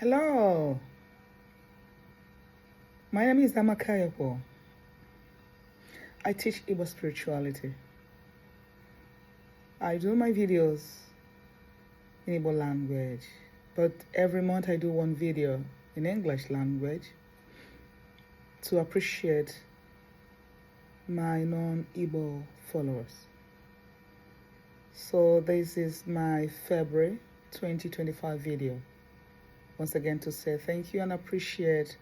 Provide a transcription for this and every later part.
Hello, my name is Agwu. I teach Igbo spirituality. I do my videos in Igbo language, but every month I do one video in English language to appreciate my non-Igbo followers. So this is my February 2025 video. Once again to say thank you and appreciate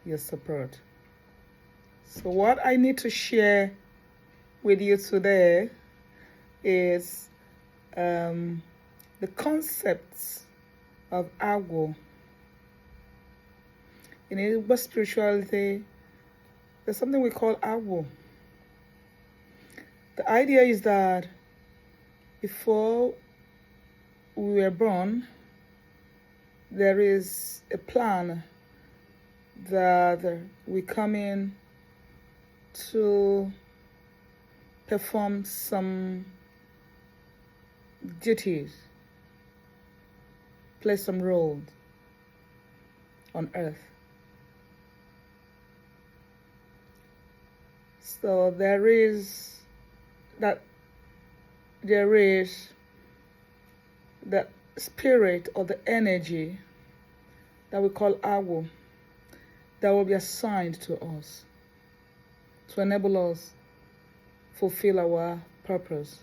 your support. So what I need to share with you today is the concepts of Agwu. In Igbo spirituality, there's something we call Agwu. The idea is that before we were born, there is a plan that we come in to perform some duties, play some roles on earth. So there is the spirit or the energy that we call Agwu that will be assigned to us to enable us fulfill our purpose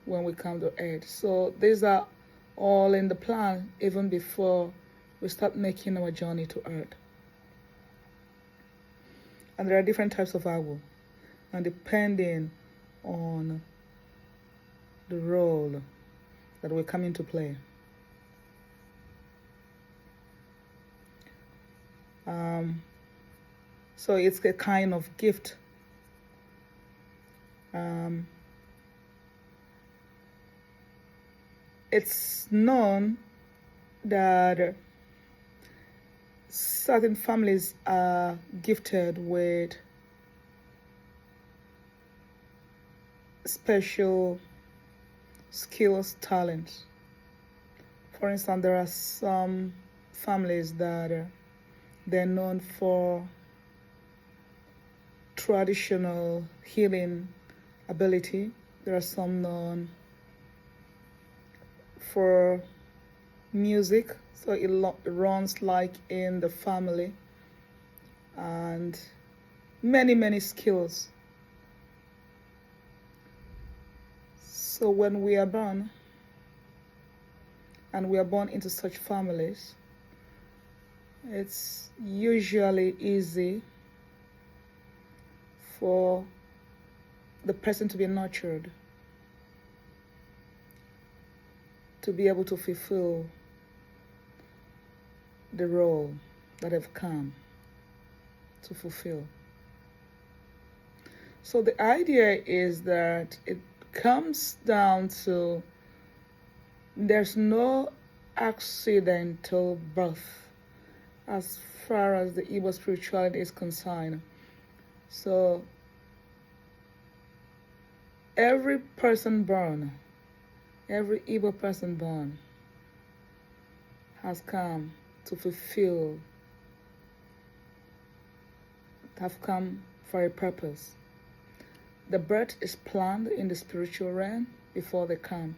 when we come to earth. So these are all in the plan even before we start making our journey to earth. And there are different types of Agwu, and depending on the role that we come into play. So it's a kind of gift. It's known that certain families are gifted with special skills, talents. For instance, there are some families that they're known for traditional healing ability. There are some known for music, so it runs like in the family, and many skills. So when we are born, and we are born into such families, it's usually easy for the person to be nurtured, to be able to fulfill the role that have come to fulfill. So the idea is that it comes down to there's no accidental birth as far as the Igbo spirituality is concerned. So every person born, every Igbo person born has come to fulfill, have come for a purpose. The birth is planned in the spiritual realm before they come.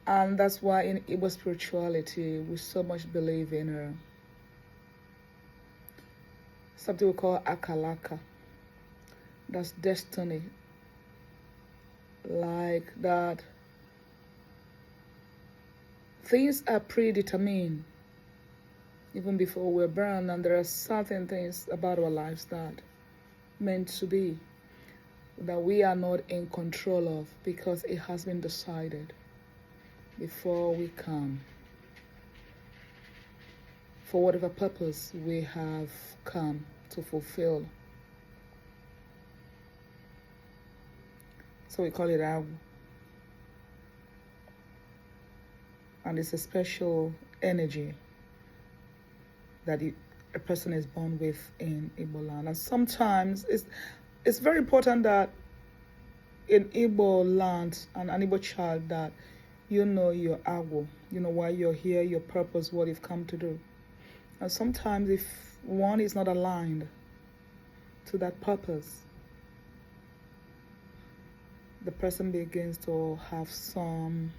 And that's why in Igbo spirituality, we so much believe in something we call akalaka. That's destiny. Like that, things are predetermined even before we're born, and there are certain things about our lives that meant to be that we are not in control of because it has been decided before we come for whatever purpose we have come to fulfill. So we call it Agwu. And it's a special energy that a person is born with in Igbo land. And sometimes it's very important that in Igbo land and an Igbo child that you know your Agwu, you know why you're here, your purpose, what you've come to do. And sometimes if one is not aligned to that purpose, the person begins to have some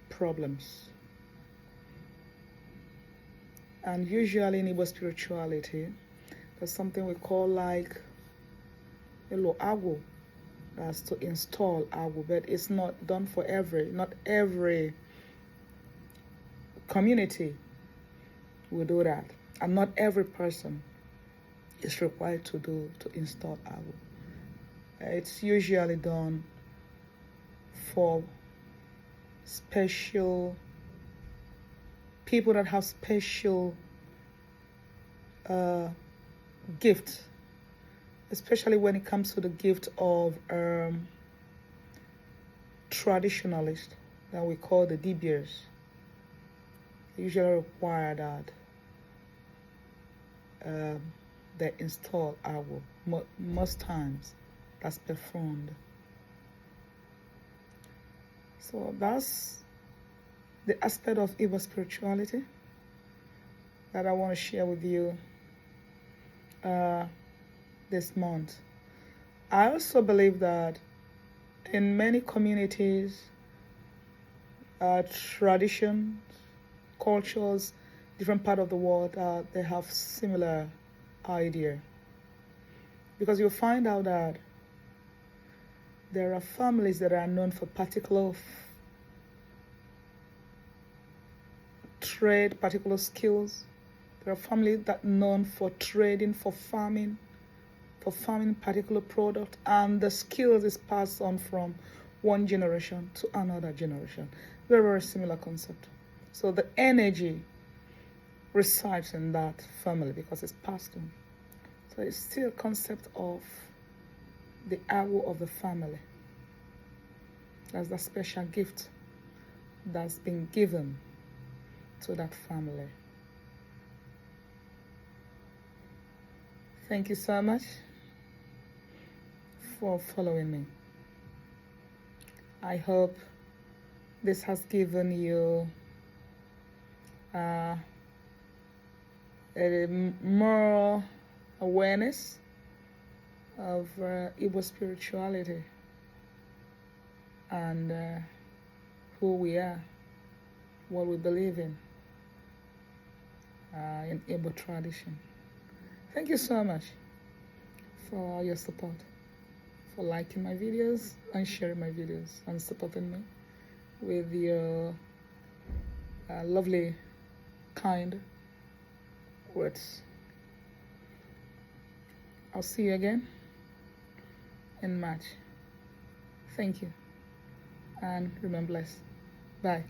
problems. And usually in Igbo spirituality, there's something we call like Agwu. That's to install Agwu, but it's not done for not every community will do that. And not every person is required to install Agwu. It's usually done for special people that have special gift, especially when it comes to the gift of traditionalists that we call the DBers. They usually require that they install Agwu. Most times that's performed. So that's the aspect of Igbo spirituality that I want to share with you this month. I also believe that in many communities, traditions, cultures, different part of the world, they have similar idea. Because you'll find out that there are families that are known for particular trade, particular skills. There are families that are known for trading, for farming particular product, and the skills is passed on from one generation to another generation. Very, very similar concept. So the energy resides in that family because it's passed on. So it's still a concept of the Agwu of the family. That's the special gift that's been given to that family. Thank you so much for following me. I hope this has given you a more awareness of Igbo spirituality and who we are, what we believe in Igbo tradition. Thank you so much for your support, for liking my videos and sharing my videos and supporting me with your lovely, kind words. I'll see you again in March. Thank you and remain blessed. Bye.